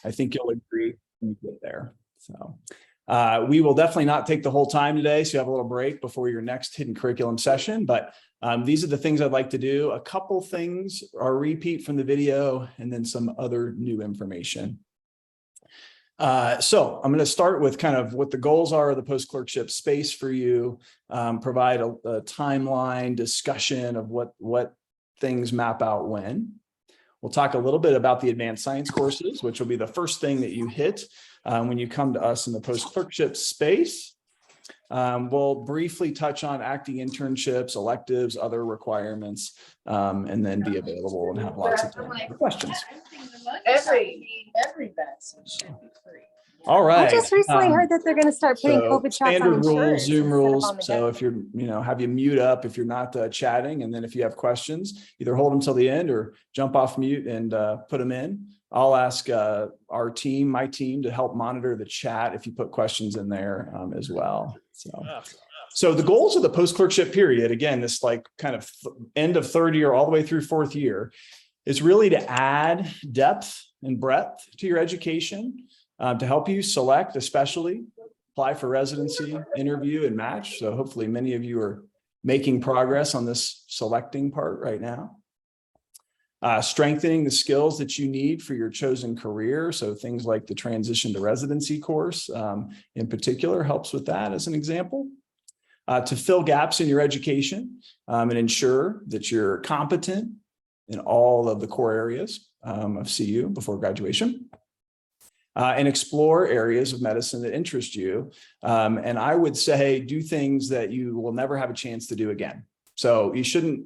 I think you'll agree when you get there. So we will definitely not take the whole time today, so you have a little break before your next hidden curriculum session, but these are the things I'd like to do. A couple things are repeat from the video and then some other new information. So I'm going to start with kind of what the goals are of the post-clerkship space for you, provide a timeline discussion of what things map out when. We'll talk a little bit about the advanced science courses, which will be the first thing that you hit when you come to us in the post-clerkship space. We'll briefly touch on acting internships, electives, other requirements, and then be available and have lots of time for questions. Every vaccine should be free. All right. I just recently heard that they're going to start putting COVID shots on standard rules, insurance Zoom instead of rules. on the So if you're, have you mute up if you're not chatting, and then if you have questions, either hold them till the end or jump off mute and put them in. I'll ask our team, my team, to help monitor the chat if you put questions in there as well. So the goals of the post-clerkship period, again, this like kind of end of third year all the way through fourth year, is really to add depth and breadth to your education, to help you select a specialty, apply for residency, interview, and match. So hopefully many of you are making progress on this selecting part right now. Strengthening the skills that you need for your chosen career. So things like the transition to residency course in particular helps with that as an example. To fill gaps in your education and ensure that you're competent in all of the core areas of CU before graduation. And explore areas of medicine that interest you. And I would say do things that you will never have a chance to do again. So you shouldn't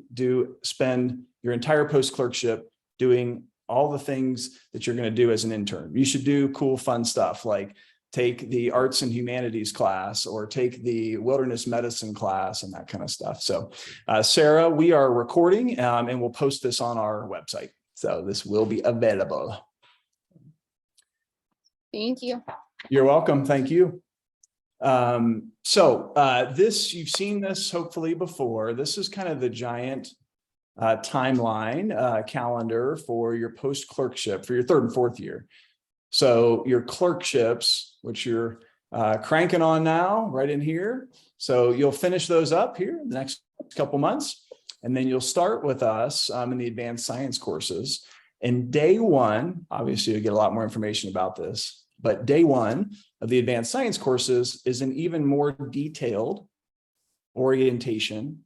spend your entire post-clerkship doing all the things that you're going to do as an intern. You should do cool, fun stuff like take the arts and humanities class or take the wilderness medicine class and that kind of stuff. So Sarah, we are recording and we'll post this on our website. So this will be available. Thank you. You're welcome. Thank you. This, you've seen this hopefully before. This is kind of the giant timeline calendar for your post-clerkship for your third and fourth year. So your clerkships, which you're cranking on now, right in here. So you'll finish those up here in the next couple months, and then you'll start with us in the advanced science courses. And day one, obviously you'll get a lot more information about this, but day one of the advanced science courses is an even more detailed orientation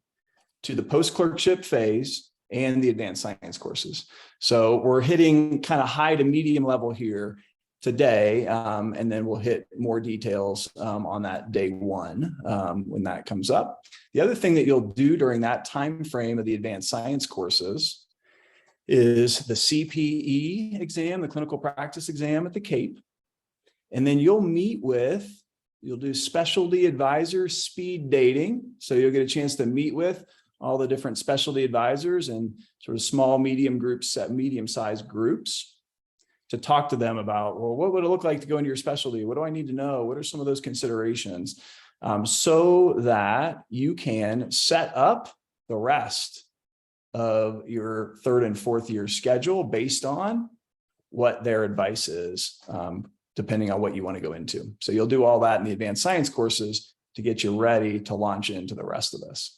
to the post-clerkship phase and the advanced science courses. So we're hitting kind of high to medium level here today, and then we'll hit more details on that day one when that comes up. The other thing that you'll do during that time frame of the advanced science courses is the Cpe exam, the clinical practice exam at the Cape. And then you'll do specialty advisor speed dating. So you'll get a chance to meet with all the different specialty advisors and sort of small, medium groups, medium-sized groups to talk to them about, well, what would it look like to go into your specialty? What do I need to know? What are some of those considerations? So that you can set up the rest of your third and fourth year schedule based on what their advice is, depending on what you want to go into. So you'll do all that in the advanced science courses to get you ready to launch into the rest of this.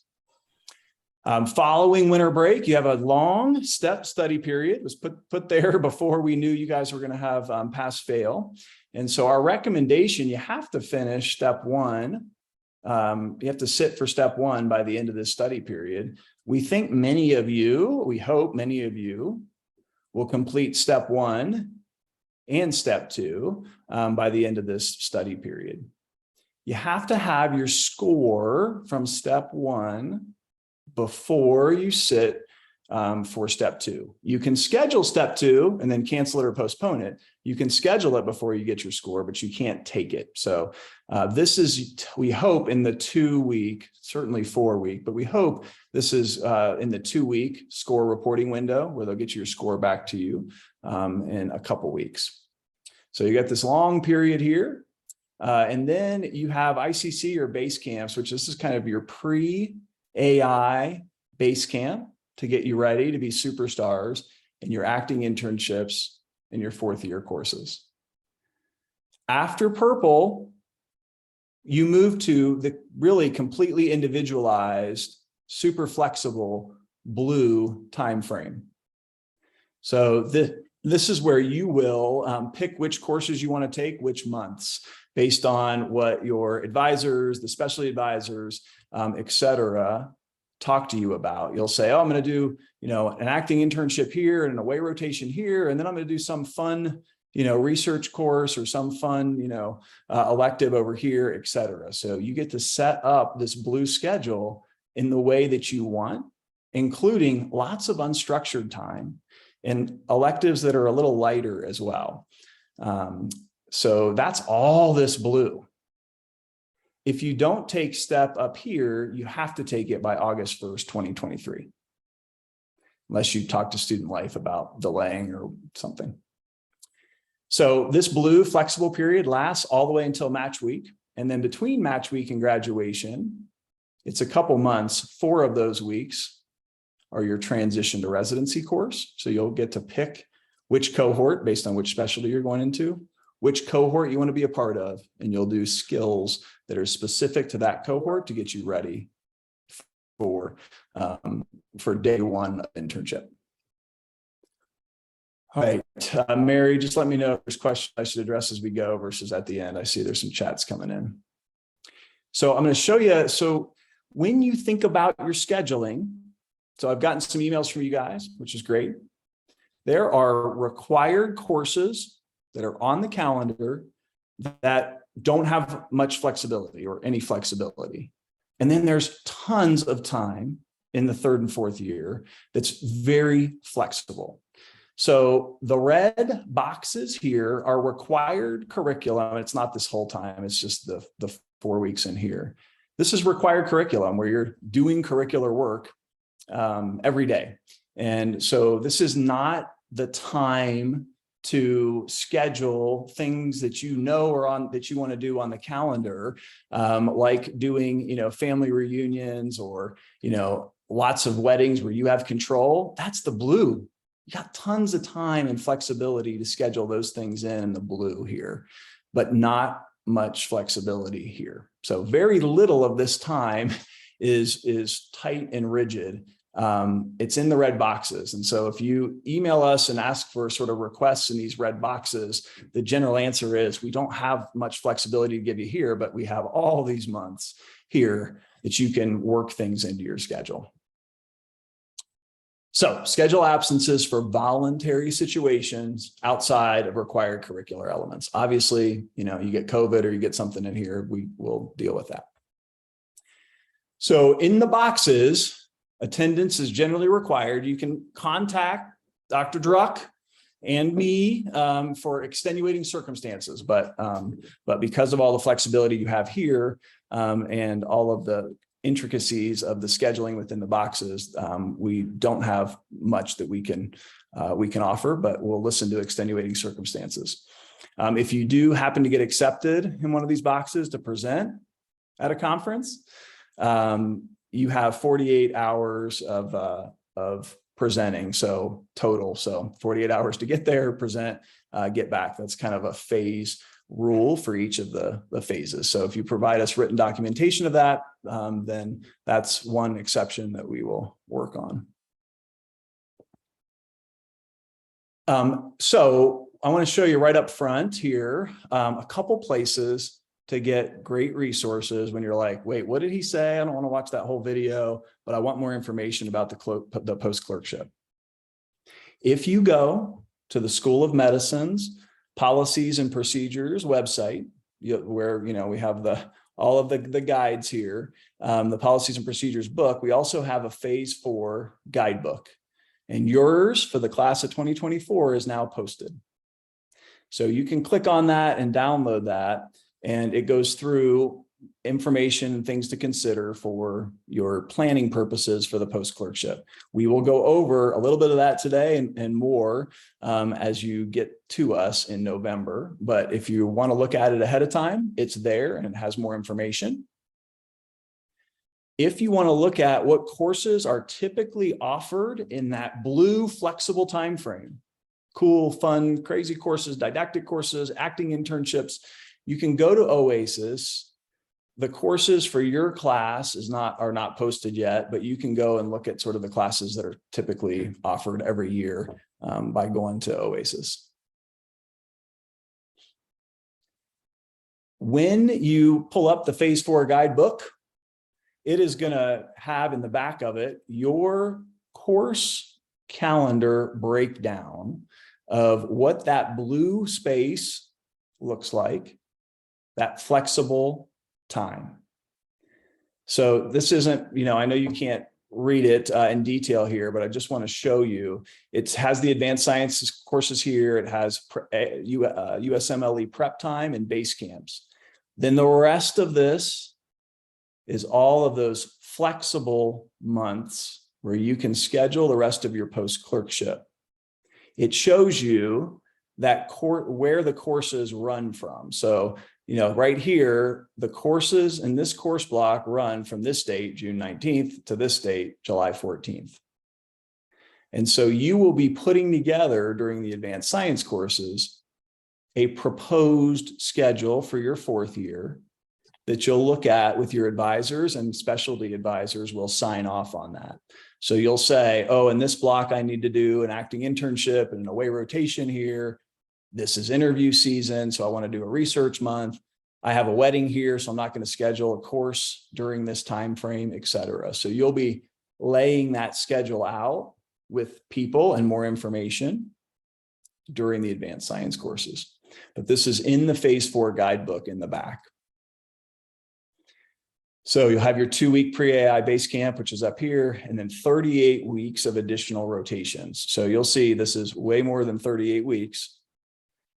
Following winter break, you have a long step study period. It was put there before we knew you guys were going to have pass fail. And so our recommendation, you have to finish step one. You have to sit for step one by the end of this study period. We think we hope many of you will complete step one and step two by the end of this study period. You have to have your score from step one before you sit for step two. You can schedule step two and then cancel it or postpone it. You can schedule it before you get your score, but you can't take it. So this is, we hope, in the 2 week, certainly 4 week, but we hope this is in the 2 week score reporting window where they'll get your score back to you in a couple weeks. So you got this long period here. And then you have ICC or base camps, which this is kind of your pre-AI base camp to get you ready to be superstars in your acting internships in your fourth year courses. After purple, you move to the really completely individualized, super flexible blue timeframe. So this is where you will pick which courses you want to take, which months, based on what your advisors, the specialty advisors, et cetera, talk to you about. You'll say, oh, I'm going to do, an acting internship here and an away rotation here, and then I'm going to do some fun, research course or some fun, elective over here, et cetera. So you get to set up this blue schedule in the way that you want, including lots of unstructured time and electives that are a little lighter as well. So that's all this blue. If you don't take step up here, you have to take it by August 1st, 2023, unless you talk to Student Life about delaying or something. So this blue flexible period lasts all the way until match week. And then between match week and graduation, it's a couple months. 4 of those weeks are your transition to residency course. So you'll get to pick which cohort based on which specialty you're going into, which cohort you want to be a part of, and you'll do skills that are specific to that cohort to get you ready for day one of internship. All right, Mary, just let me know if there's questions I should address as we go versus at the end. I see there's some chats coming in. So I'm going to show you. So when you think about your scheduling, so I've gotten some emails from you guys, which is great. There are required courses that are on the calendar that don't have much flexibility or any flexibility. And then there's tons of time in the 3rd and 4th year that's very flexible. So the red boxes here are required curriculum. It's not this whole time. It's just the 4 weeks in here. This is required curriculum where you're doing curricular work every day. And so this is not the time to schedule things that that you want to do on the calendar, like doing, family reunions or, lots of weddings where you have control. That's the blue. You got tons of time and flexibility to schedule those things in the blue here, but not much flexibility here. So very little of this time is tight and rigid. It's in the red boxes. And so if you email us and ask for sort of requests in these red boxes, the general answer is we don't have much flexibility to give you here, but we have all these months here that you can work things into your schedule. So schedule absences for voluntary situations outside of required curricular elements. Obviously, you get COVID or you get something in here, we will deal with that. So in the boxes, attendance is generally required. You can contact Dr. Druck and me for extenuating circumstances, but because of all the flexibility you have here and all of the intricacies of the scheduling within the boxes, we don't have much that we can offer, but we'll listen to extenuating circumstances. If you do happen to get accepted in one of these boxes to present at a conference, you have 48 hours of presenting, so total. So 48 hours to get there, present, get back. That's kind of a phase rule for each of the phases. So if you provide us written documentation of that, then that's one exception that we will work on. So I want to show you right up front here a couple places to get great resources when you're like, wait, what did he say? I don't want to watch that whole video, but I want more information about the post-clerkship. If you go to the School of Medicine's Policies and Procedures website, where we have all of the guides here, the Policies and Procedures book, we also have a Phase 4 guidebook. And yours for the class of 2024 is now posted. So you can click on that and download that, and it goes through information and things to consider for your planning purposes for the post-clerkship. We will go over a little bit of that today and more as you get to us in November. But if you want to look at it ahead of time, it's there and it has more information. If you want to look at what courses are typically offered in that blue flexible time frame, cool, fun, crazy courses, didactic courses, acting internships, you can go to Oasis. The courses for your class are not posted yet, but you can go and look at sort of the classes that are typically offered every year by going to Oasis. When you pull up the Phase 4 guidebook, it is going to have in the back of it your course calendar breakdown of what that blue space looks like, that flexible time. So this isn't, I know you can't read it in detail here, but I just want to show you. It has the advanced sciences courses here. It has USMLE prep time and base camps. Then the rest of this is all of those flexible months where you can schedule the rest of your post-clerkship. It shows you that where the courses run from. So, right here, the courses in this course block run from this date, June 19th, to this date, July 14th. And so you will be putting together during the advanced science courses a proposed schedule for your 4th year that you'll look at with your advisors, and specialty advisors will sign off on that. So you'll say, oh, in this block, I need to do an acting internship and an away rotation here. This is interview season, so I want to do a research month. I have a wedding here, so I'm not going to schedule a course during this time frame, et cetera. So you'll be laying that schedule out with people and more information during the advanced science courses. But this is in the Phase 4 guidebook in the back. So you'll have your 2-week pre-AI base camp, which is up here, and then 38 weeks of additional rotations. So you'll see this is way more than 38 weeks.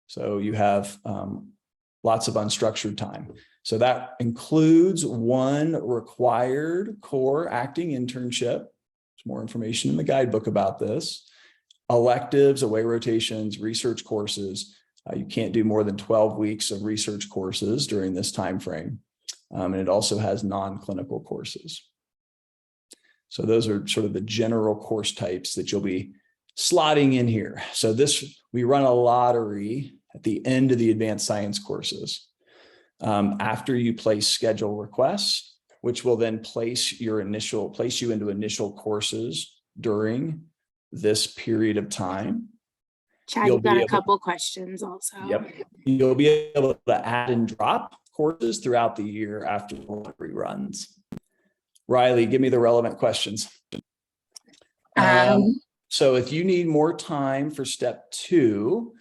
So you have lots of unstructured time. So that includes 1 required core acting internship. There's more information in the guidebook about this. Electives, away rotations, research courses. You can't do more than 12 weeks of research courses during this time frame. And it also has non-clinical courses. So those are sort of the general course types that you'll be slotting in here. So we run a lottery at the end of the advanced science courses. After you place schedule requests, which will then place you into initial courses during this period of time. Chad, you've got a couple questions also. Yep. You'll be able to add and drop courses throughout the year after the lottery runs. Riley, give me the relevant questions. So if you need more time for step 2,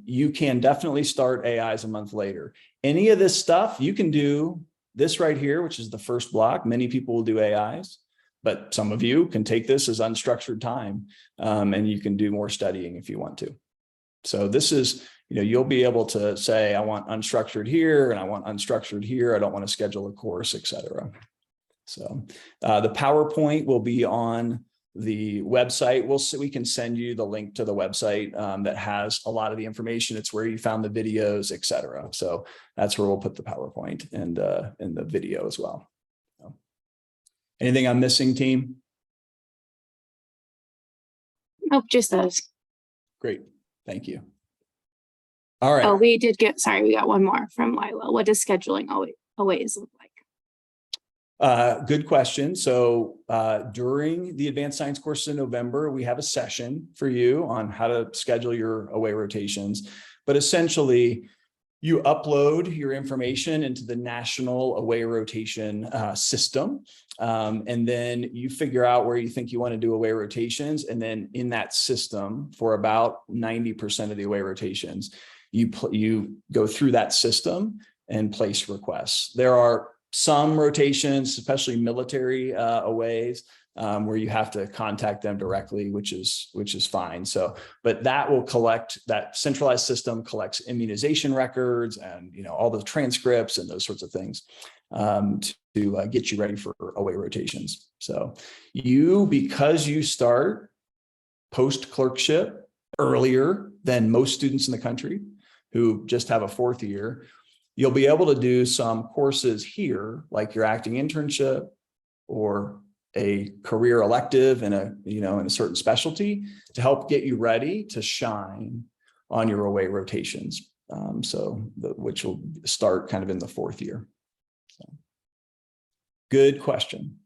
you can definitely start AIs a month later. Any of this stuff, you can do this right here, which is the first block. Many people will do AIs, but some of you can take this as unstructured time, and you can do more studying if you want to. So this is, you'll be able to say, I want unstructured here and I want unstructured here. I don't want to schedule a course, et cetera. So the PowerPoint will be on the website. We can send you the link to the website that has a lot of the information. It's where you found the videos, et cetera. So that's where we'll put the PowerPoint and the video as well. So, anything I'm missing, team? Nope, just those. Great. Thank you. All right. Oh, we got one more from Lila. What does scheduling always look like? Good question. So during the advanced science course in November, we have a session for you on how to schedule your away rotations. But essentially, you upload your information into the national away rotation system. And then you figure out where you think you want to do away rotations. And then in that system, for about 90% of the away rotations, you go through that system and place requests. There are some rotations, especially military aways, where you have to contact them directly, which is fine. So, but that centralized system collects immunization records and all the transcripts and those sorts of things to get you ready for away rotations. So because you start post-clerkship earlier than most students in the country who just have a 4th year, you'll be able to do some courses here, like your acting internship or a career elective in a certain specialty to help get you ready to shine on your OA rotations. Which will start kind of in the 4th year. So, good question.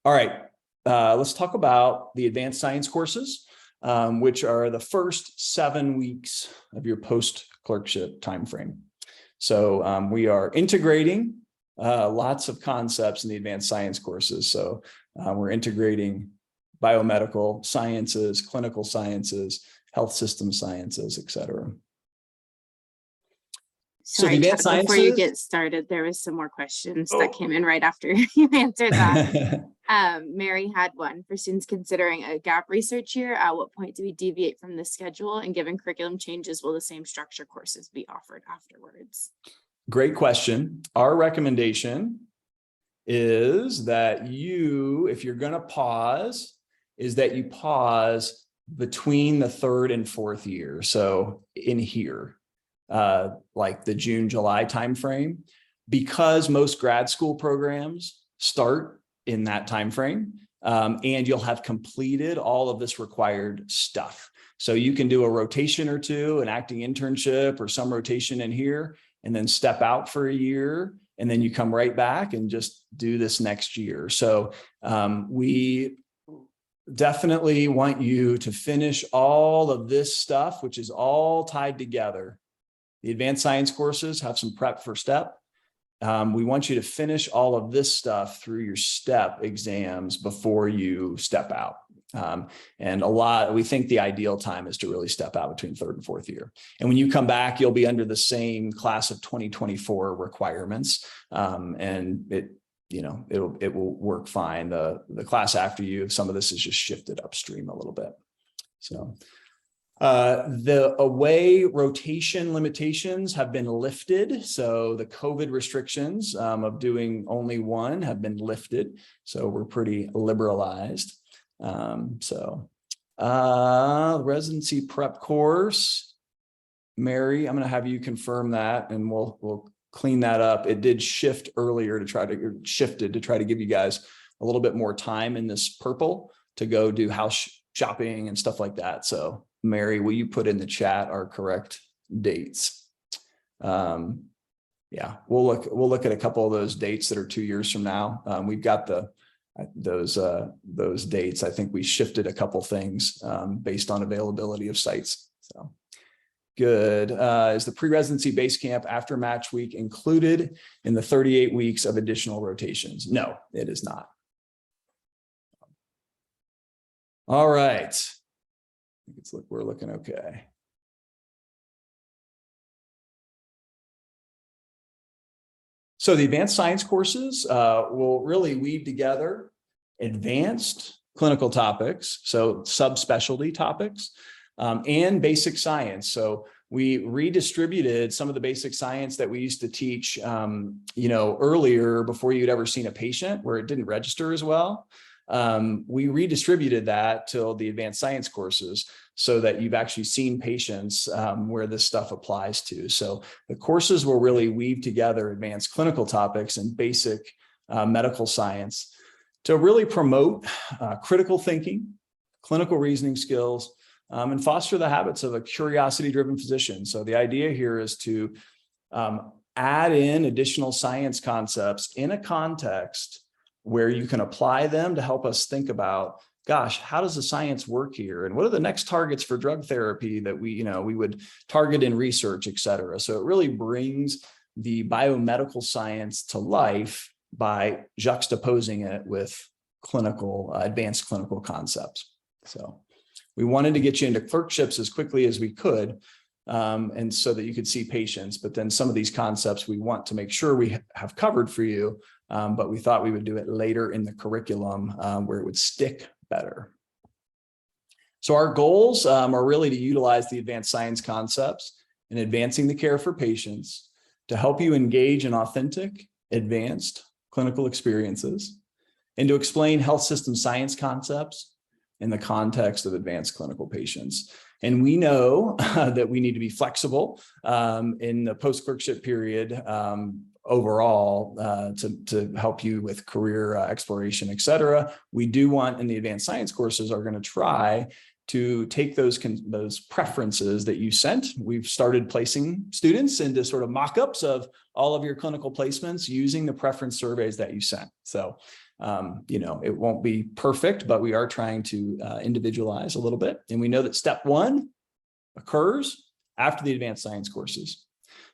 All right, let's talk about the advanced science courses, which are the first 7 weeks of your post-clerkship timeframe. So we are integrating lots of concepts in the advanced science courses. So we're integrating biomedical sciences, clinical sciences, health system sciences, et cetera. Sorry, the advanced Chad, before you sciences- get started, there was some more questions that came in right after you answered that. Mary had one for students considering a gap research year. At what point do we deviate from the schedule, and given curriculum changes, will the same structure courses be offered afterwards? Great question. Our recommendation is that if you're going to pause, is that you pause between the 3rd and 4th year. So in here, like the June, July timeframe, because most grad school programs start in that timeframe, and you'll have completed all of this required stuff. So you can do a rotation or two, an acting internship or some rotation in here, and then step out for a year, and then you come right back and just do this next year. So we definitely want you to finish all of this stuff, which is all tied together. The advanced science courses have some prep for STEP. We want you to finish all of this stuff through your STEP exams before you step out. And we think the ideal time is to really step out between 3rd and 4th year. And when you come back, you'll be under the same class of 2024 requirements. And it will work fine. The class after you, some of this is just shifted upstream a little bit. So the away rotation limitations have been lifted. So the COVID restrictions of doing only one have been lifted. So we're pretty liberalized. The residency prep course, Mary, I'm going to have you confirm that, and we'll clean that up. It did shift earlier to try to give you guys a little bit more time in this purple to go do house shopping and stuff like that. So Mary, will you put in the chat our correct dates? Yeah, we'll look at a couple of those dates that are 2 years from now. We've got those dates. I think we shifted a couple things based on availability of sites. So good. Is the pre-residency base camp after match week included in the 38 weeks of additional rotations? No, it is not. All right. We're looking okay. So the advanced science courses will really weave together advanced clinical topics, so subspecialty topics, and basic science. So we redistributed some of the basic science that we used to teach, earlier before you'd ever seen a patient where it didn't register as well. We redistributed that to the advanced science courses so that you've actually seen patients where this stuff applies to. So the courses will really weave together advanced clinical topics and basic medical science to really promote critical thinking, clinical reasoning skills, and foster the habits of a curiosity-driven physician. So the idea here is to add in additional science concepts in a context where you can apply them to help us think about, gosh, how does the science work here? And what are the next targets for drug therapy that we would target in research, et cetera. So it really brings the biomedical science to life by juxtaposing it with advanced clinical concepts. So we wanted to get you into clerkships as quickly as we could, and so that you could see patients. But then some of these concepts we want to make sure we have covered for you, but we thought we would do it later in the curriculum where it would stick better. So our goals are really to utilize the advanced science concepts in advancing the care for patients to help you engage in authentic, advanced clinical experiences, and to explain health system science concepts in the context of advanced clinical patients. And we know that we need to be flexible in the post-clerkship period overall to help you with career exploration, et cetera. We do want in the advanced science courses are going to try to take those preferences that you sent. We've started placing students into sort of mock-ups of all of your clinical placements using the preference surveys that you sent. So, it won't be perfect, but we are trying to individualize a little bit. And we know that step one occurs after the advanced science courses.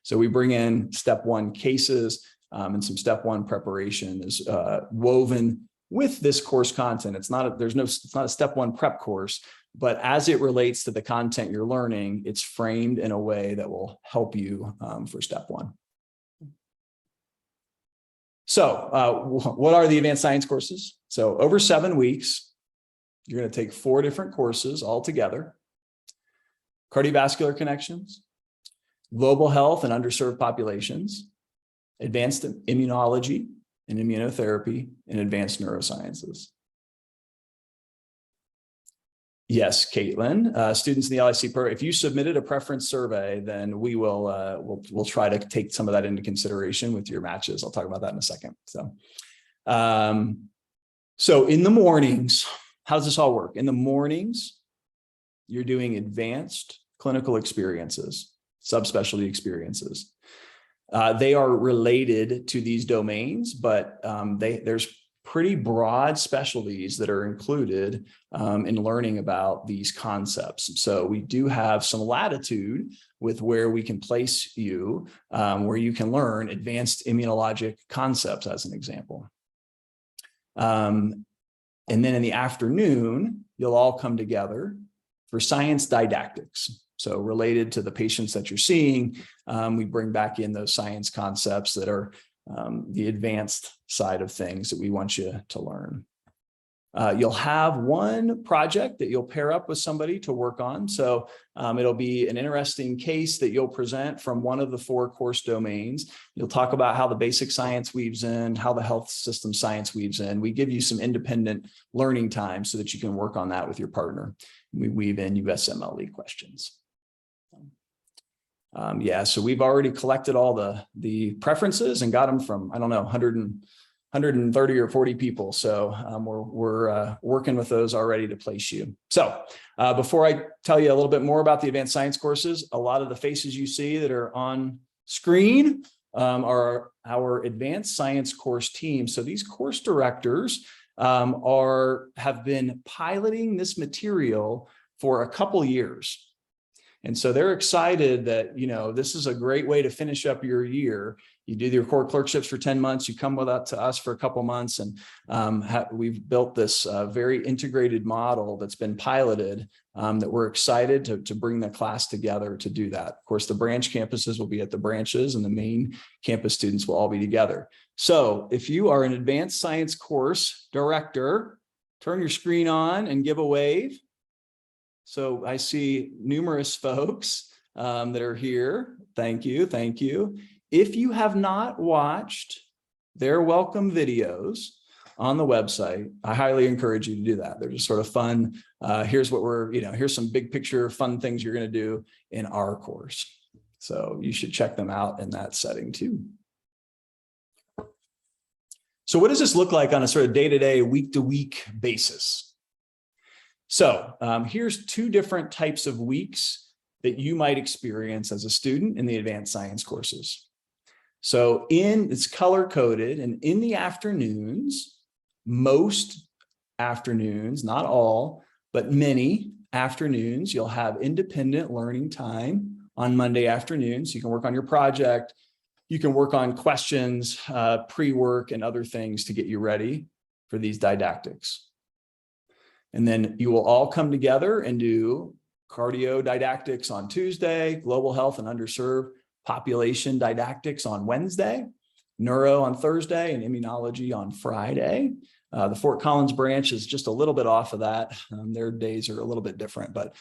So we bring in step one cases and some step one preparation is woven with this course content. It's not a step one prep course, but as it relates to the content you're learning, it's framed in a way that will help you for step one. So what are the advanced science courses? So over 7 weeks, you're going to take 4 different courses all together: cardiovascular connections, global health and underserved populations, advanced immunology and immunotherapy, and advanced neurosciences. Yes, Caitlin, students in the LIC program, if you submitted a preference survey, then we will we'll try to take some of that into consideration with your matches. I'll talk about that in a second. So in the mornings, how does this all work? In the mornings, you're doing advanced clinical experiences, subspecialty experiences. They are related to these domains, but there's pretty broad specialties that are included in learning about these concepts. So we do have some latitude with where we can place you, where you can learn advanced immunologic concepts, as an example. And then in the afternoon, you'll all come together for science didactics. So related to the patients that you're seeing, we bring back in those science concepts that are the advanced side of things that we want you to learn. You'll have one project that you'll pair up with somebody to work on. So it'll be an interesting case that you'll present from one of the 4 course domains. You'll talk about how the basic science weaves in, how the health system science weaves in. We give you some independent learning time so that you can work on that with your partner. We weave in USMLE questions. So we've already collected all the preferences and got them from, I don't know, 130 or 40 people. So we're working with those already to place you. So before I tell you a little bit more about the advanced science courses, a lot of the faces you see that are on screen are our advanced science course team. So these course directors have been piloting this material for a couple years. And so they're excited that, this is a great way to finish up your year. You do your core clerkships for 10 months, you come with that to us for a couple months, and we've built this very integrated model that's been piloted that we're excited to bring the class together to do that. Of course, the branch campuses will be at the branches and the main campus students will all be together. So if you are an advanced science course director, turn your screen on and give a wave. So I see numerous folks that are here. Thank you. Thank you. If you have not watched their welcome videos on the website, I highly encourage you to do that. They're just sort of fun. Here's what here's some big picture fun things you're going to do in our course. So you should check them out in that setting too. So what does this look like on a sort of day-to-day, week-to-week basis? So here's 2 different types of weeks that you might experience as a student in the advanced science courses. So it's color coded, and in the afternoons, most afternoons, not all, but many afternoons, you'll have independent learning time on Monday afternoons. You can work on your project. You can work on questions, pre-work, and other things to get you ready for these didactics. And then you will all come together and do cardio didactics on Tuesday, global health and underserved population didactics on Wednesday, neuro on Thursday, and immunology on Friday. The Fort Collins branch is just a little bit off of that. Their days are a little bit different, but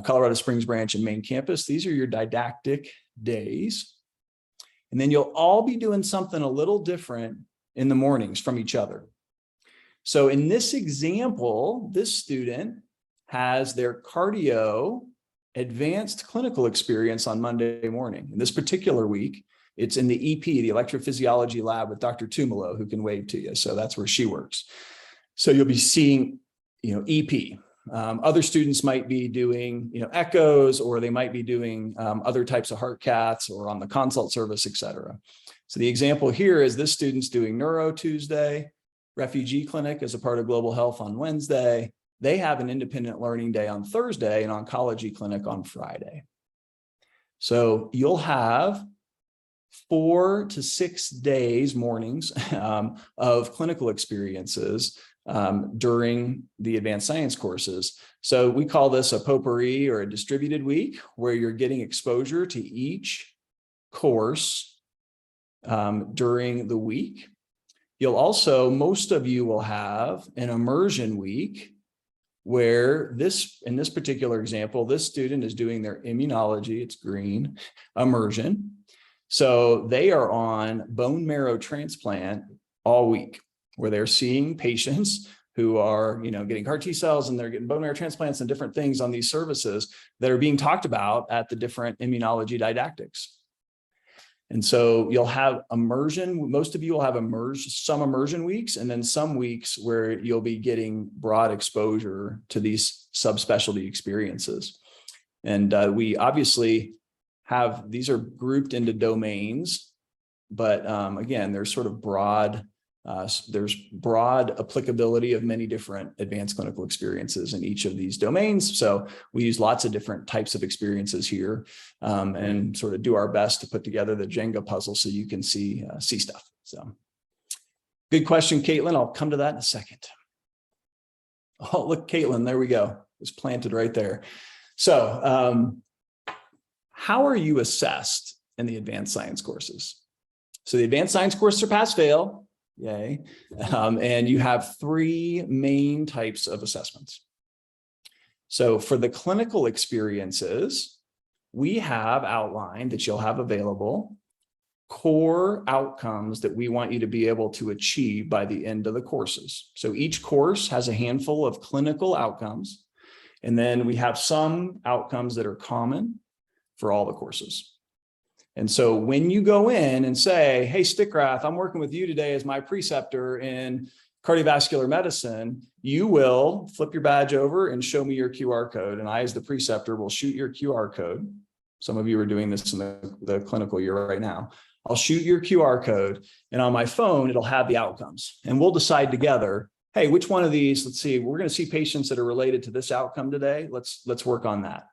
Colorado Springs branch and main campus, these are your didactic days. And then you'll all be doing something a little different in the mornings from each other. So in this example, this student has their cardio advanced clinical experience on Monday morning. In this particular week, It's in the EP, the electrophysiology lab with Dr. Tumalo, who can wave to you. So that's where she works. So you'll be seeing, EP. Other students might be doing, echoes, or they might be doing other types of heart caths or on the consult service, et cetera. So the example here is this student's doing Neuro Tuesday, Refugee Clinic as a part of Global Health on Wednesday. They have an independent learning day on Thursday and Oncology Clinic on Friday. So you'll have 4 to 6 days, mornings of clinical experiences during the advanced science courses. So we call this a potpourri or a distributed week, where you're getting exposure to each course during the week. You'll also, most of you will have an immersion week, where in this particular example, this student is doing their immunology, it's green, immersion. So they are on bone marrow transplant all week, where they're seeing patients who are, getting CAR T cells, and they're getting bone marrow transplants and different things on these services that are being talked about at the different immunology didactics. And so you'll have immersion. Most of you will have some immersion weeks, and then some weeks where you'll be getting broad exposure to these subspecialty experiences. And we obviously have, these are grouped into domains, but again, there's sort of broad, there's broad applicability of many different advanced clinical experiences in each of these domains. So we use lots of different types of experiences here and sort of do our best to put together the Jenga puzzle so you can see stuff. So good question, Caitlin. I'll come to that in a second. Oh, look, Caitlin, there we go. It's planted right there. So how are you assessed in the advanced science courses? So the advanced science courses are pass-fail. Yay. And you have 3 main types of assessments. So for the clinical experiences, we have outlined that you'll have available core outcomes that we want you to be able to achieve by the end of the courses. So each course has a handful of clinical outcomes, and then we have some outcomes that are common for all the courses. And so when you go in and say, hey, Stickrath, I'm working with you today as my preceptor in cardiovascular medicine, you will flip your badge over and show me your QR code. And I, as the preceptor, will shoot your QR code. Some of you are doing this in the clinical year right now. I'll shoot your QR code, and on my phone, it'll have the outcomes. And we'll decide together, hey, which one of these, let's see, we're going to see patients that are related to this outcome today. Let's work on that.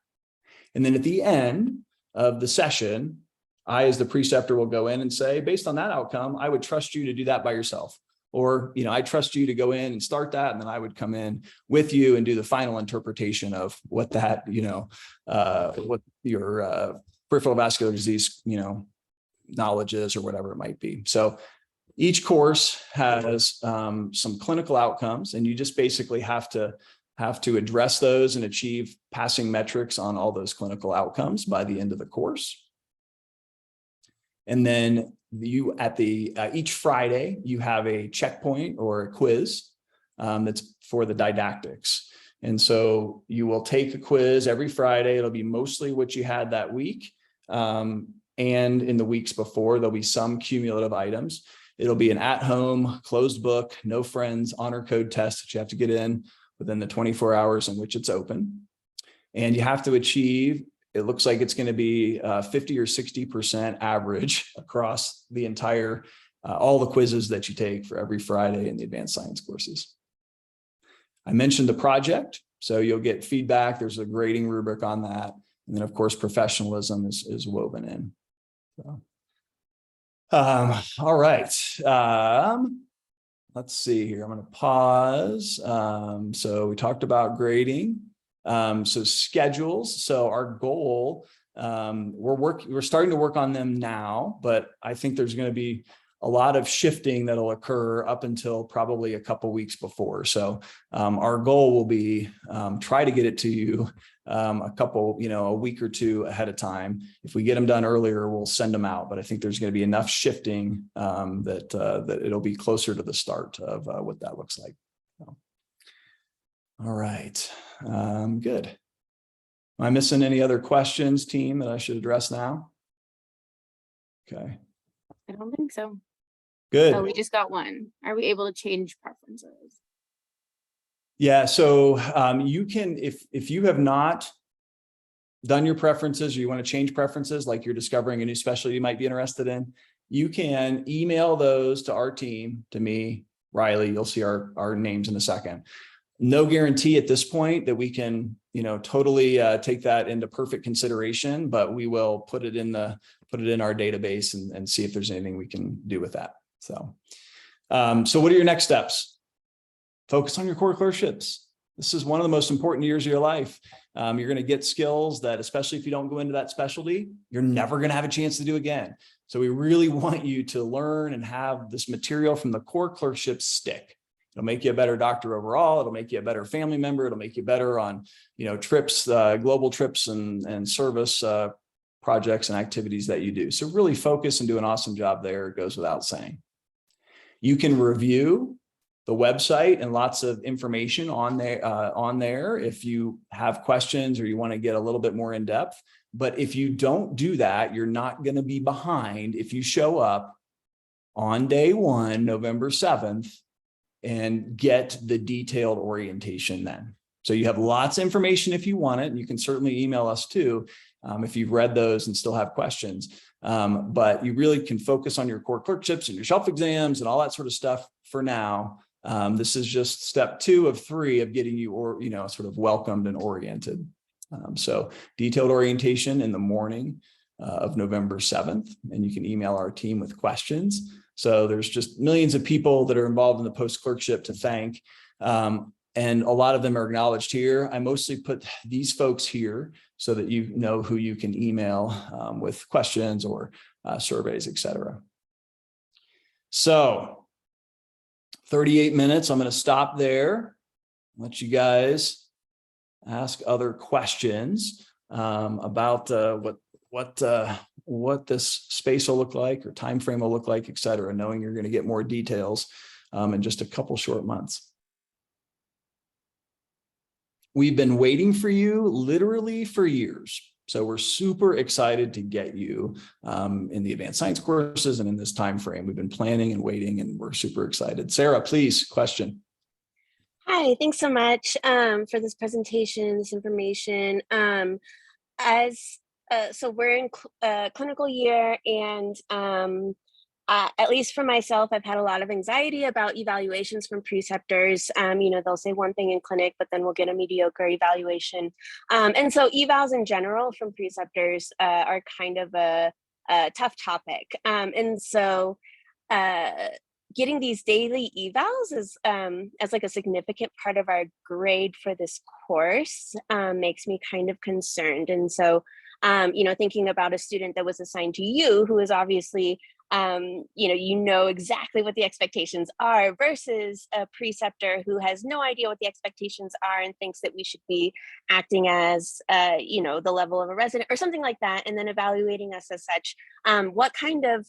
And then at the end of the session, I, as the preceptor, will go in and say, based on that outcome, I would trust you to do that by yourself. Or, I trust you to go in and start that. And then I would come in with you and do the final interpretation of what that, what your peripheral vascular disease, knowledge is, or whatever it might be. So each course has some clinical outcomes, and you just basically have to address those and achieve passing metrics on all those clinical outcomes by the end of the course. And then you at each Friday, you have a checkpoint or a quiz that's for the didactics. And so you will take a quiz every Friday. It'll be mostly what you had that week. And in the weeks before, there'll be some cumulative items. It'll be an at-home, closed book, no friends, honor code test that you have to get in within the 24 hours in which it's open. And you have to achieve, it looks like it's going to be 50 or 60% average across the entire, all the quizzes that you take for every Friday in the advanced science courses. I mentioned the project, so you'll get feedback. There's a grading rubric on that. And then, of course, professionalism is woven in. So, all right. Let's see here. I'm going to pause. So we talked about grading. So schedules. So our goal, we're starting to work on them now, but I think there's going to be a lot of shifting that'll occur up until probably a couple weeks before. So our goal will be try to get it to you a week or two ahead of time. If we get them done earlier, we'll send them out. But I think there's going to be enough shifting that it'll be closer to the start of what that looks like. So, all right, good. Am I missing any other questions, team, that I should address now? Okay. I don't think so. Good. Oh, we just got one. Are we able to change preferences? Yeah, so you can, if you have not done your preferences, or you want to change preferences, like you're discovering a new specialty you might be interested in, you can email those to our team, to me, Riley. You'll see our names in a second. No guarantee at this point that we can, totally take that into perfect consideration, but we will put it in our database and see if there's anything we can do with that. So what are your next steps? Focus on your core clerkships. This is one of the most important years of your life. You're going to get skills that, especially if you don't go into that specialty, you're never going to have a chance to do again. So we really want you to learn and have this material from the core clerkship stick. It'll make you a better doctor overall. It'll make you a better family member. It'll make you better on, trips, global trips and service projects and activities that you do. So really focus and do an awesome job there. It goes without saying. You can review the website and lots of information on there if you have questions or you want to get a little bit more in depth. But if you don't do that, you're not going to be behind if you show up on day one, November 7th, and get the detailed orientation then. So you have lots of information if you want it, and you can certainly email us too if you've read those and still have questions. But you really can focus on your core clerkships and your shelf exams and all that sort of stuff for now. This is just step 2 of 3 of getting you sort of welcomed and oriented. So detailed orientation in the morning of November 7th, and you can email our team with questions. So there's just millions of people that are involved in the post-clerkship to thank. And a lot of them are acknowledged here. I mostly put these folks here so that you know who you can email with questions or surveys, etc. So 38 minutes, I'm going to stop there. Let you guys ask other questions about what this space will look like or time frame will look like, etc., knowing you're going to get more details in just a couple short months. We've been waiting for you literally for years. So we're super excited to get you in the advanced science courses and in this time frame. We've been planning and waiting, and we're super excited. Sarah, please, question. Hi, thanks so much for this presentation, this information. So we're in clinical year, and at least for myself, I've had a lot of anxiety about evaluations from preceptors. They'll say one thing in clinic, but then we'll get a mediocre evaluation. And so evals in general from preceptors are kind of a tough topic. And so getting these daily evals is as like a significant part of our grade for this course makes me kind of concerned. And so, thinking about a student that was assigned to you, who is obviously, exactly what the expectations are, versus a preceptor who has no idea what the expectations are and thinks that we should be acting as, the level of a resident or something like that, and then evaluating us as such. What kind of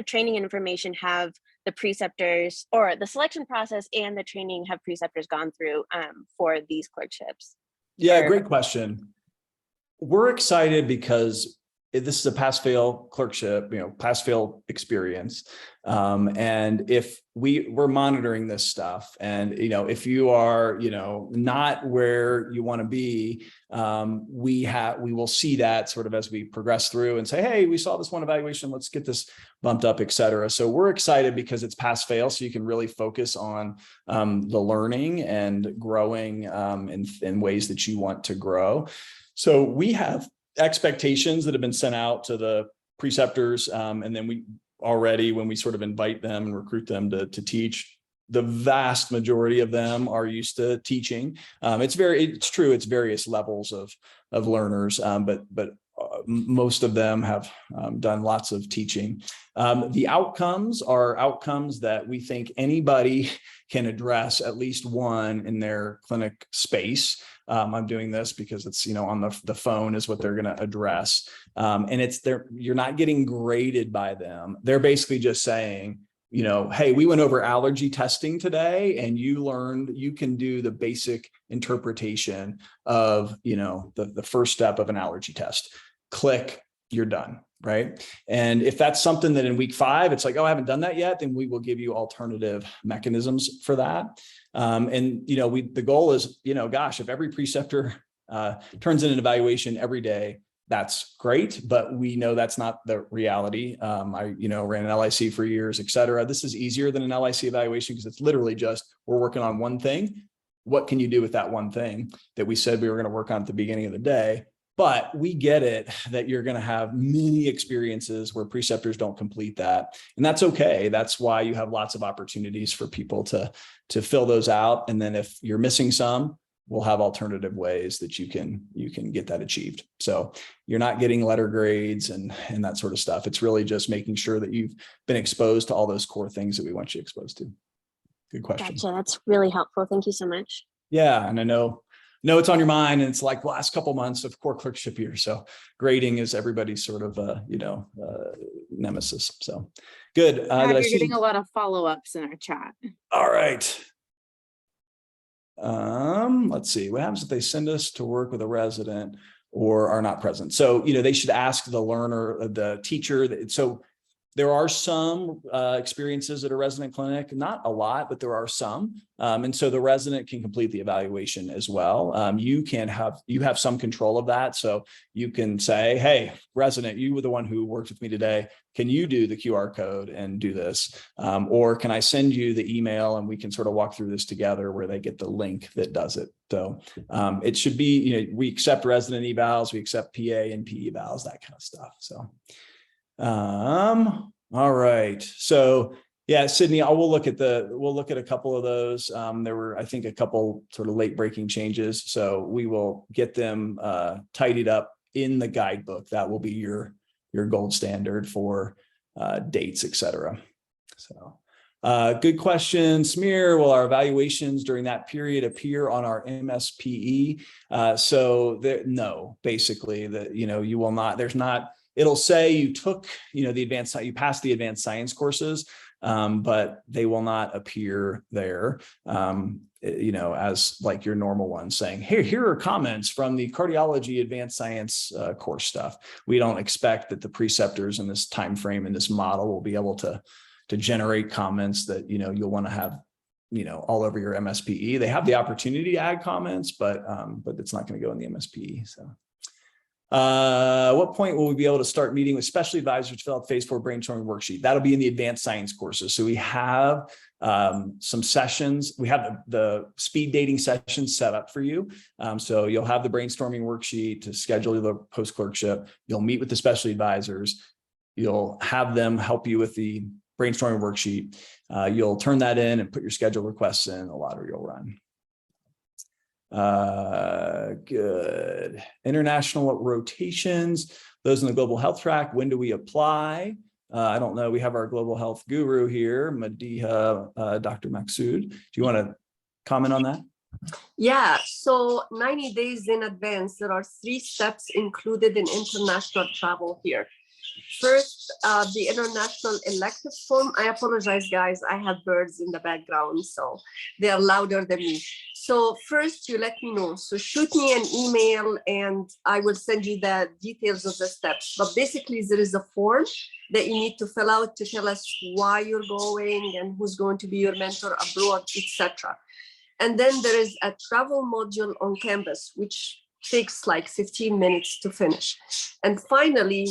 training and information have the preceptors, or the selection process and the training, have preceptors gone through for these clerkships? Yeah, great question. We're excited because this is a pass-fail clerkship, pass-fail experience. And if we're monitoring this stuff, and, if you are, not where you want to be, we will see that sort of as we progress through and say, hey, we saw this one evaluation, let's get this bumped up, et cetera. So we're excited because it's pass-fail. So you can really focus on the learning and growing in ways that you want to grow. So we have expectations that have been sent out to the preceptors. And then we already, when we sort of invite them and recruit them to teach, the vast majority of them are used to teaching. It's true, it's various levels of learners, but most of them have done lots of teaching. The outcomes are outcomes that we think anybody can address at least one in their clinic space. I'm doing this because it's, on the phone is what they're going to address. And you're not getting graded by them. They're basically just saying, hey, we went over allergy testing today, and you learned you can do the basic interpretation of, the first step of an allergy test. Click, you're done. right? And if that's something that in week 5, it's like, oh, I haven't done that yet, then we will give you alternative mechanisms for that. And, you know, the goal is, you know, gosh, if every preceptor turns in an evaluation every day, that's great, but we know that's not the reality. I, you know, ran an LIC for years, et cetera. This is easier than an LIC evaluation because it's literally just, we're working on one thing. What can you do with that one thing that we said we were going to work on at the beginning of the day? But we get it that you're going to have many experiences where preceptors don't complete that. And that's okay. That's why you have lots of opportunities for people to fill those out. And then if you're missing some, we'll have alternative ways that you can get that achieved. So you're not getting letter grades and that sort of stuff. It's really just making sure that you've been exposed to all those core things that we want you exposed to. Good question. Gotcha. That's really helpful. Thank you so much. Yeah. And I know it's on your mind, and it's like the last couple months of core clerkship year. So grading is everybody's sort of, nemesis. So good. You're getting a lot of follow-ups in our chat. All right. Let's see. What happens if they send us to work with a resident or are not present? So, you know, they should ask the learner, the teacher. So there are some experiences at a resident clinic, not a lot, but there are some. And so the resident can complete the evaluation as well. You have some control of that. So you can say, hey, resident, you were the one who worked with me today. Can you do the QR code and do this? Or can I send you the email and we can sort of walk through this together where they get the link that does it. So it should be, you know, we accept resident evals, we accept PA and PE evals, that kind of stuff. So. All right. So yeah, Sydney, we'll look at a couple of those. There were, I think, a couple sort of late breaking changes. So we will get them tidied up in the guidebook. That will be your gold standard for dates, et cetera. So good question, Smear. Will our evaluations during that period appear on our MSPE? No, basically that, you know, you will not, there's not, it'll say you took, you know, you passed the advanced science courses, but they will not appear there, you know, as like your normal ones saying, here are comments from the cardiology advanced science course stuff. We don't expect that the preceptors in this time frame in this model will be able to generate comments that, you know, you'll want to have, you know, all over your MSPE. They have the opportunity to add comments, but it's not going to go in the MSPE. So. What point will we be able to start meeting with specialty advisors to fill out phase 4 brainstorming worksheet? That'll be in the advanced science courses. So we have some sessions. We have the speed dating sessions set up for you. So you'll have the brainstorming worksheet to schedule the post clerkship. You'll meet with the specialty advisors. You'll have them help you with the brainstorming worksheet. You'll turn that in and put your schedule requests in. A lottery will run. Good. International rotations, those in the global health track. When do we apply? I don't know. We have our global health guru here, Madiha, Dr. Maksud. Do you want to comment on that? Yeah, so 90 days in advance, there are 3 steps included in international travel here. First, the international elective form. I apologize, guys. I have birds in the background, so they are louder than me. So first, you let me know. So shoot me an email and I will send you the details of the steps. But basically, there is a form that you need to fill out to tell us why you're going and who's going to be your mentor abroad, etc. And then there is a travel module on Canvas, which takes like 15 minutes to finish. And finally,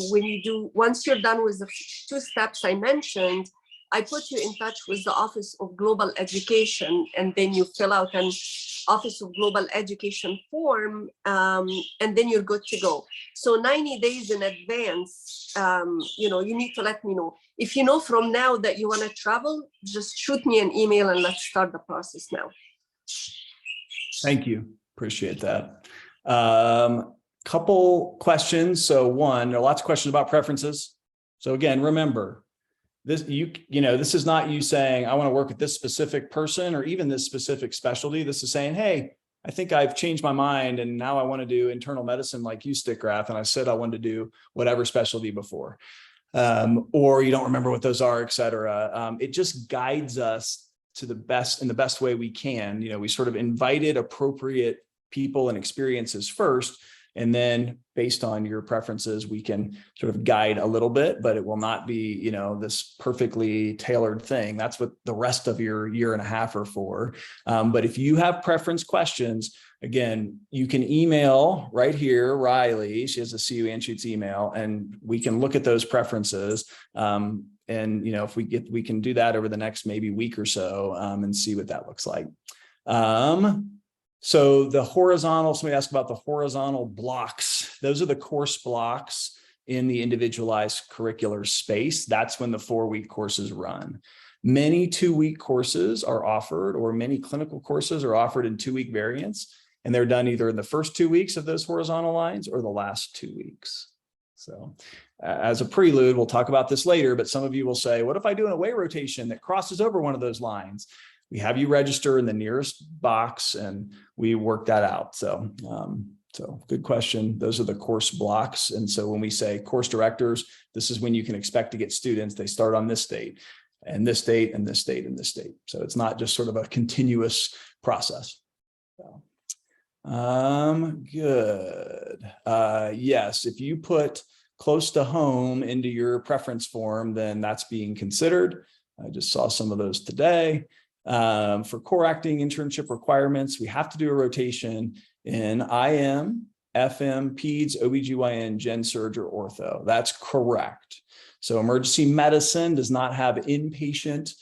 once you're done with the 2 steps I mentioned, I put you in touch with the Office of Global Education, and then you fill out an Office of Global Education form, and then you're good to go. So 90 days in advance, you need to let me know. If you know from now that you want to travel, just shoot me an email and let's start the process now. Thank you. Appreciate that. Couple questions. So one, there are lots of questions about preferences. So again, remember this, this is not you saying, I want to work with this specific person or even this specific specialty. This is saying, hey, I think I've changed my mind and now I want to do internal medicine like you, Stickgraph. And I said, I wanted to do whatever specialty before, or you don't remember what those are, et cetera. It just guides us to the best in the best way we can. We sort of invited appropriate people and experiences first And then based on your preferences, we can sort of guide a little bit, but it will not be, you know, this perfectly tailored thing. That's what the rest of your year and a half are for. But if you have preference questions, again, you can email right here, Riley. She has a CU Anschutz email, and we can look at those preferences. And, you know, if we can do that over the next maybe week or so, and see what that looks like. So the horizontal, somebody asked about the horizontal blocks. Those are the course blocks in the individualized curricular space. That's when the 4-week courses run. Many 2-week courses are offered, or many clinical courses are offered in 2-week variants, and they're done either in the first 2 weeks of those horizontal lines or the last 2 weeks. So as a prelude, we'll talk about this later, but some of you will say, what if I do an away rotation that crosses over one of those lines? We have you register in the nearest box and we work that out. So, so good question. Those are the course blocks. And so when we say course directors, this is when you can expect to get students. They start on this date and this date and this date and this date. So it's not just sort of a continuous process. So, good. Yes, if you put close to home into your preference form, then that's being considered. I just saw some of those today. For core acting internship requirements, we have to do a rotation in IM, FM, Peds, OBGYN, Gen Surg, or Ortho. That's correct. So emergency medicine does not have inpatient,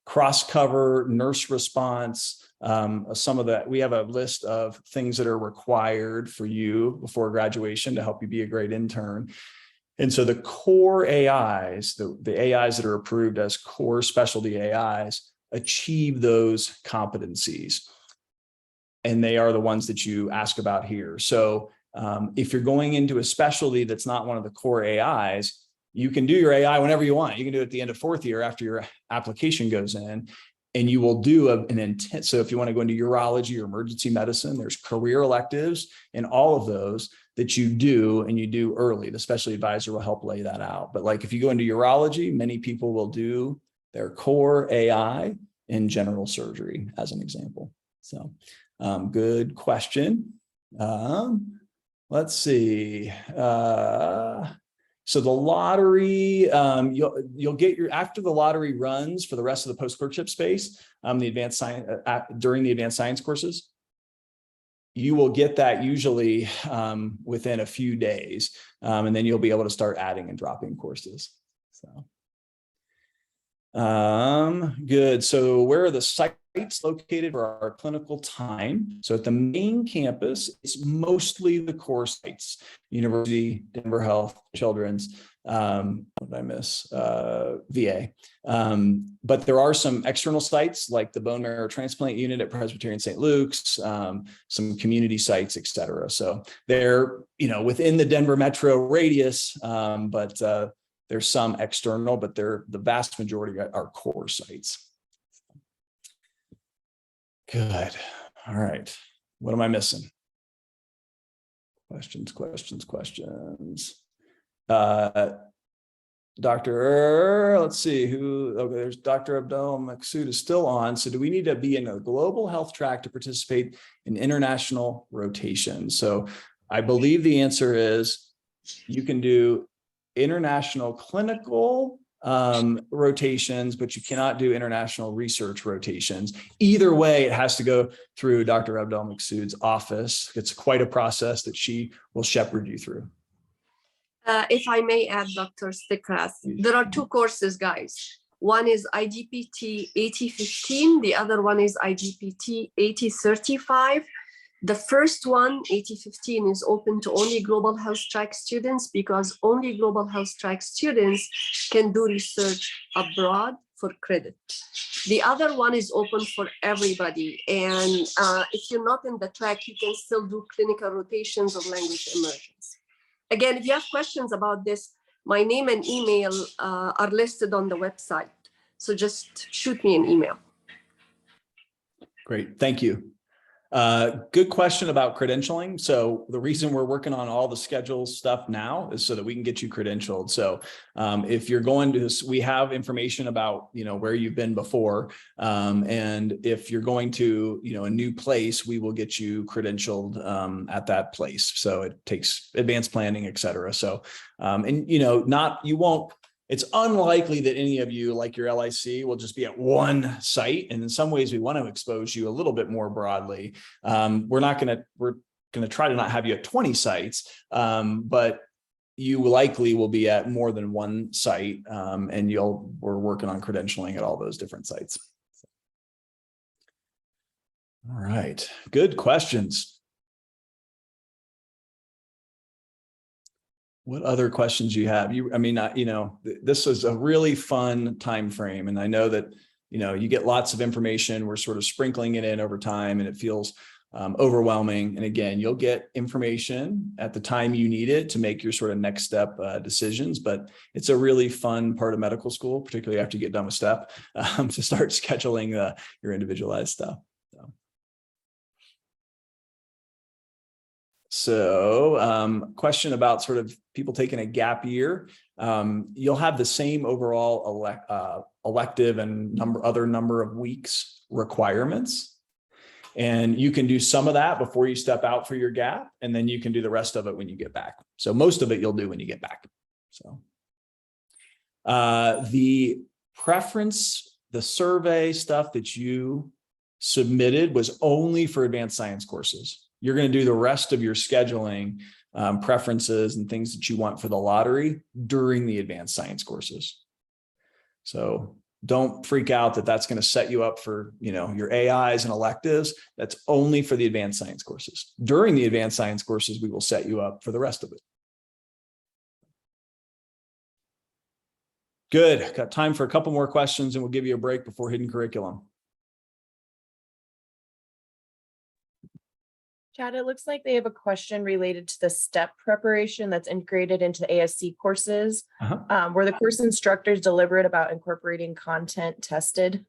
cross-cover, nurse response. Some of that, we have a list of things that are required for you before graduation to help you be a great intern. And so the core AIs, the AIs that are approved as core specialty AIs, achieve those competencies. And they are the ones that you ask about here. So if you're going into a specialty that's not one of the core AIs, you can do your AI whenever you want. You can do it at the end of 4th year after your application goes in, and you will do an intent. So if you want to go into urology or emergency medicine, there's career electives and all of those that you do, and you do early. The specialty advisor will help lay that out. But like if you go into urology, many people will do their core AI in general surgery as an example. So good question. Let's see. So the lottery, you'll get your, after the lottery runs for the rest of the post-clerkship space, the advanced science, during the advanced science courses, you will get that usually within a few days. And then you'll be able to start adding and dropping courses. So. Good. So where are the sites located for our clinical time? So at the main campus, it's mostly the core sites: University, Denver Health, Children's, what did I miss? VA. But there are some external sites like the bone marrow transplant unit at Presbyterian St. Luke's, some community sites, et cetera. So they're, you know, within the Denver metro radius, but there's some external, but the vast majority are core sites. Good. All right. What am I missing? Questions. Dr. Let's see who, okay, there's Dr. Abdel Maksud is still on. So do we need to be in a global health track to participate in international rotation? So I believe the answer is you can do international clinical rotations, but you cannot do international research rotations. Either way, it has to go through Dr. Abdel Maksud's office. It's quite a process that she will shepherd you through. If I may add, Dr. Stickras, there are 2 courses, guys. One is IGPT 8015, the other one is IGPT 8035. The first one, 8015, is open to only global health track students because only global health track students can do research abroad for credit. The other one is open for everybody. And if you're not in the track, you can still do clinical rotations or language immersions. Again, if you have questions about this, my name and email are listed on the website. So just shoot me an email. Great, thank you. Good question about credentialing. So the reason we're working on all the schedule stuff now is so that we can get you credentialed. So if you're going to this, we have information about, where you've been before. And if you're going to, a new place, we will get you credentialed at that place. So it takes advanced planning, et cetera. So, it's unlikely that any of you, like your LIC, will just be at one site. And in some ways, we want to expose you a little bit more broadly. We're going to try to not have you at 20 sites, but you likely will be at more than one site, and we're working on credentialing at all those different sites. All right, good questions. What other questions you have? This is a really fun time frame, and I know that you get lots of information. We're sort of sprinkling it in over time, and it feels overwhelming. And again, you'll get information at the time you need it to make your sort of next step decisions. But it's a really fun part of medical school, particularly after you get done with STEP, to start scheduling your individualized stuff. So question about sort of people taking a gap year. You'll have the same overall elective and other number of weeks requirements. And you can do some of that before you step out for your gap, and then you can do the rest of it when you get back. So most of it you'll do when you get back. So the preference, the survey stuff that you submitted was only for advanced science courses. You're going to do the rest of your scheduling preferences and things that you want for the lottery during the advanced science courses. So don't freak out that that's going to set you up for, your AIs and electives. That's only for the advanced science courses. During the advanced science courses, we will set you up for the rest of it. Good. Got time for a couple more questions, and we'll give you a break before hidden curriculum. Chad, it looks like they have a question related to the STEP preparation that's integrated into the ASC courses. Were the course instructors deliberate about incorporating content tested?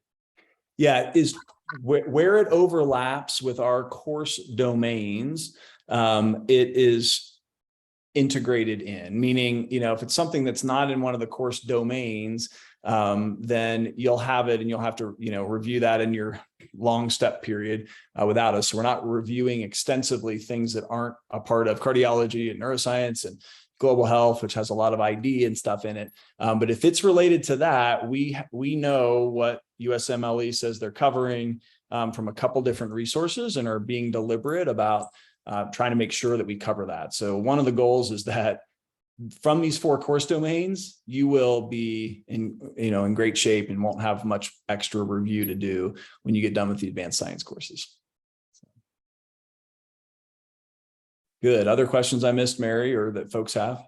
Yeah, is where it overlaps with our course domains, it is integrated in, meaning, if it's something that's not in one of the course domains, then you'll have it and you'll have to, review that in your long step period without us. So we're not reviewing extensively things that aren't a part of cardiology and neuroscience and global health, which has a lot of ID and stuff in it. But if it's related to that, we know what USMLE says they're covering from a couple different resources and are being deliberate about trying to make sure that we cover that. So one of the goals is that from these 4 course domains, you will be in great shape and won't have much extra review to do when you get done with the advanced science courses. Good. Other questions I missed, Mary, or that folks have?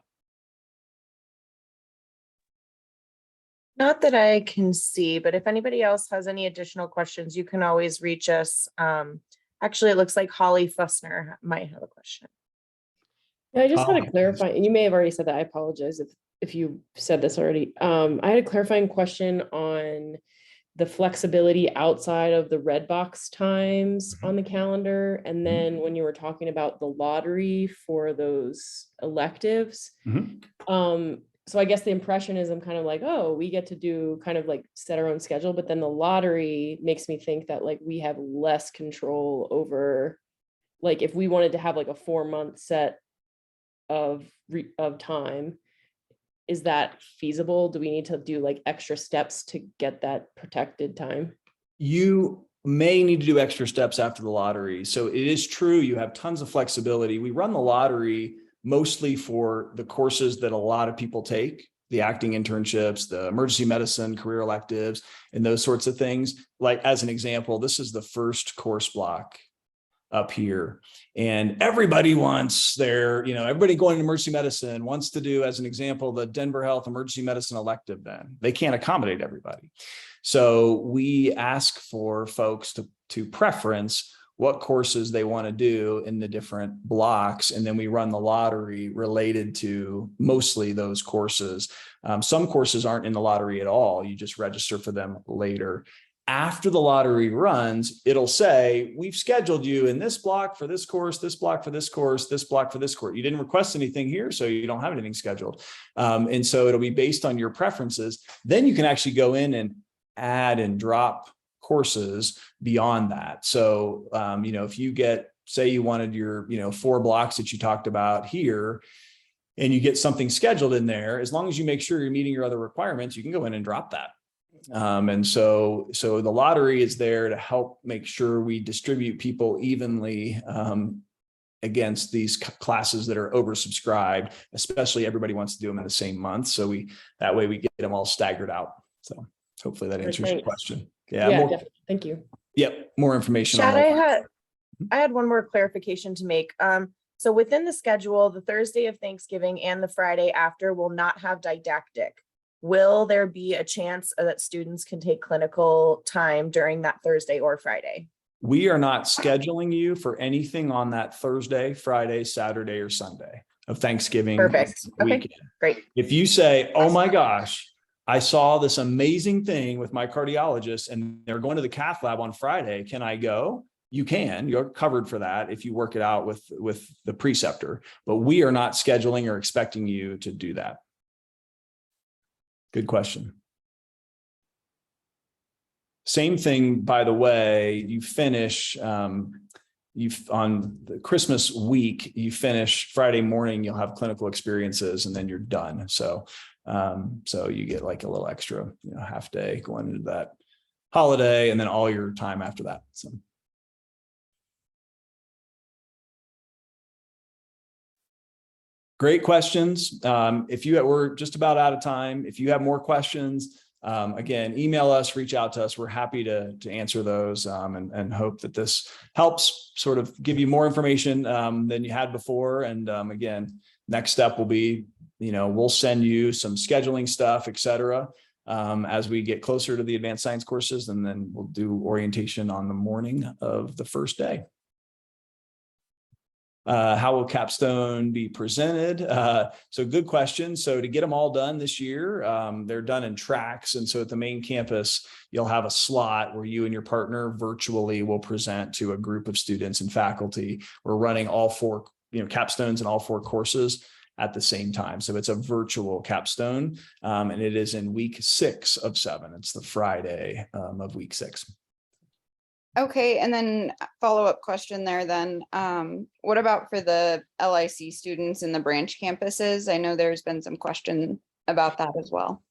Not that I can see, but if anybody else has any additional questions, you can always reach us. Actually, it looks like Holly Fussner might have a question. I just had to clarify, and you may have already said that. I apologize if you said this already. I had a clarifying question on the flexibility outside of the red box times on the calendar. And then when you were talking about the lottery for those electives. So I guess the impression is I'm kind of like, oh, we get to do kind of like set our own schedule, but then the lottery makes me think that like we have less control over, like if we wanted to have like a 4-month set of time, is that feasible? Do we need to do like extra steps to get that protected time? You may need to do extra steps after the lottery. So it is true, you have tons of flexibility. We run the lottery mostly for the courses that a lot of people take, the acting internships, the emergency medicine, career electives, and those sorts of things. Like as an example, this is the first course block up here. And everybody wants everybody going to emergency medicine wants to do, as an example, the Denver Health emergency medicine elective. Then they can't accommodate everybody. So we ask for folks to preference what courses they want to do in the different blocks. And then we run the lottery related to mostly those courses. Some courses aren't in the lottery at all. You just register for them later. After the lottery runs, it'll say, we've scheduled you in this block for this course, this block for this course, this block for this course. You didn't request anything here, so you don't have anything scheduled. And so it'll be based on your preferences. Then you can actually go in and add and drop courses beyond that. So, if you get, say you wanted your, 4 blocks that you talked about here, and you get something scheduled in there, as long as you make sure you're meeting your other requirements, you can go in and drop that. And so the lottery is there to help make sure we distribute people evenly against these classes that are oversubscribed, especially everybody wants to do them in the same month. So that way we get them all staggered out. So hopefully that answers your question. Yeah, definitely. Thank you. Yep. More information. Chad, I had one more clarification to make. So within the schedule, the Thursday of Thanksgiving and the Friday after will not have didactic. Will there be a chance that students can take clinical time during that Thursday or Friday? We are not scheduling you for anything on that Thursday, Friday, Saturday, or Sunday of Thanksgiving. Perfect. Okay, weekend. great. If you say, oh my gosh, I saw this amazing thing with my cardiologist and they're going to the cath lab on Friday, can I go? You can, you're covered for that if you work it out with the preceptor, but we are not scheduling or expecting you to do that. Good question. Same thing, by the way, you finish, on the Christmas week, you finish Friday morning, you'll have clinical experiences and then you're done. So you get like a little extra, half day going into that holiday and then all your time after that. So. Great questions. We're just about out of time. If you have more questions, again, email us, reach out to us. We're happy to answer those and hope that this helps sort of give you more information than you had before. And again, next step will be, we'll send you some scheduling stuff, et cetera, as we get closer to the advanced science courses, and then we'll do orientation on the morning of the first day. How will capstone be presented? So good question. So to get them all done this year, they're done in tracks. And so at the main campus, you'll have a slot where you and your partner virtually will present to a group of students and faculty. We're running all 4, capstones in all 4 courses at the same time. So it's a virtual capstone, and it is in week 6 of 7. It's the Friday of week 6. Okay, and then follow-up question there then. What about for the LIC students in the branch campuses? I know there's been some question about that as well.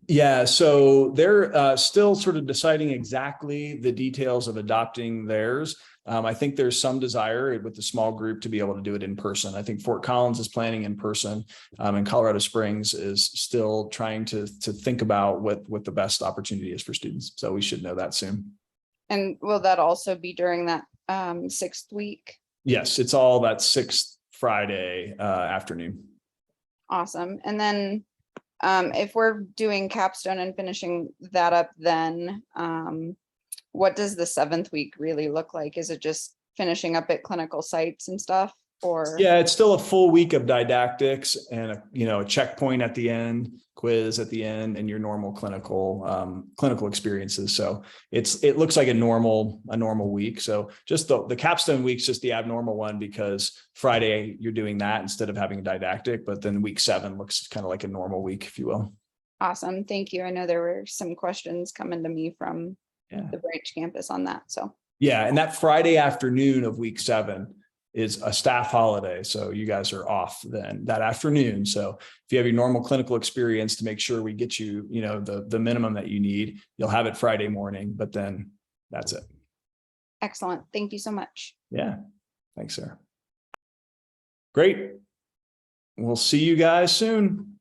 Yeah, so they're still sort of deciding exactly the details of adopting theirs. I think there's some desire with the small group to be able to do it in person. I think Fort Collins is planning in person, and Colorado Springs is still trying to think about what the best opportunity is for students. So we should know that soon. And will that also be during that 6th week? Yes, it's all that 6th Friday afternoon. Awesome. And then if we're doing capstone and finishing that up, then what does the 7th week really look like? Is it just finishing up at clinical sites and stuff? Or yeah, it's still a full week of didactics and a checkpoint at the end, quiz at the end, and your normal clinical experiences. So it looks like a normal week. So just the capstone week's just the abnormal one because Friday you're doing that instead of having a didactic, but then week 7 looks kind of like a normal week, if you will. Awesome, thank you. I know there were some questions coming to me from the branch campus on that. So yeah, and that Friday afternoon of week 7 is a staff holiday. So you guys are off then that afternoon. So if you have your normal clinical experience to make sure we get you, the minimum that you need, you'll have it Friday morning, but then that's it. Excellent. Thank you so much. Yeah. Thanks, Sarah. Great. We'll see you guys soon.